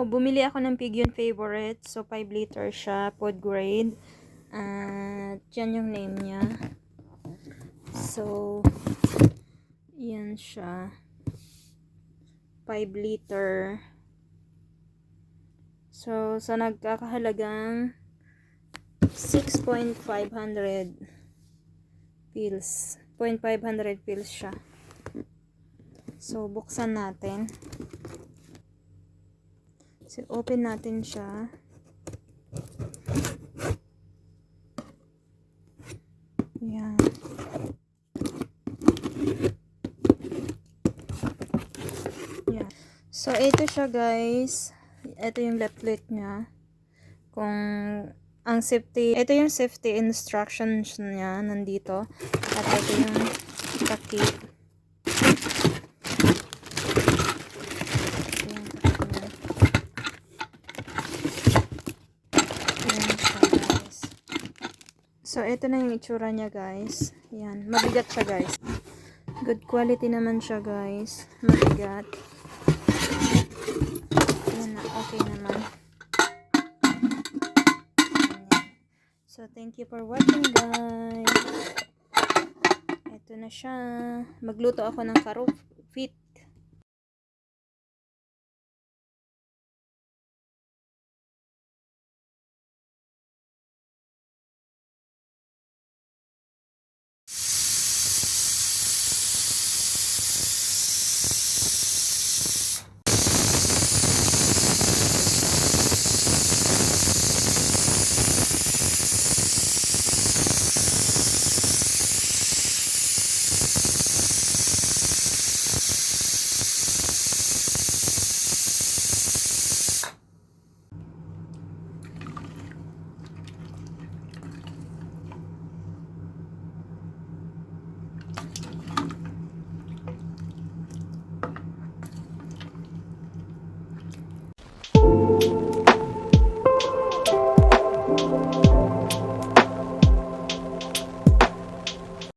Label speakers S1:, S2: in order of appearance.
S1: bumili ako ng Pigeon Favorite. So, 5 liter siya, food grade. At, yan yung name niya. So, yan siya. 5 liter. So, sa nagkakahalagang 6,500 pills. 0.500 pills siya. So, buksan natin. So, open natin siya. Yan. Yan. So, ito siya guys. Ito yung leaflet niya. Kung ang safety, ito yung safety instructions niya nandito. At ito yung takip. So, ito na yung itsura niya, guys. Yan. Mabigat siya, guys. Good quality naman siya, guys. Mabigat. Yan na. Okay naman. So, thank you for watching, guys. Ito na siya. Magluto ako ng carrot fit.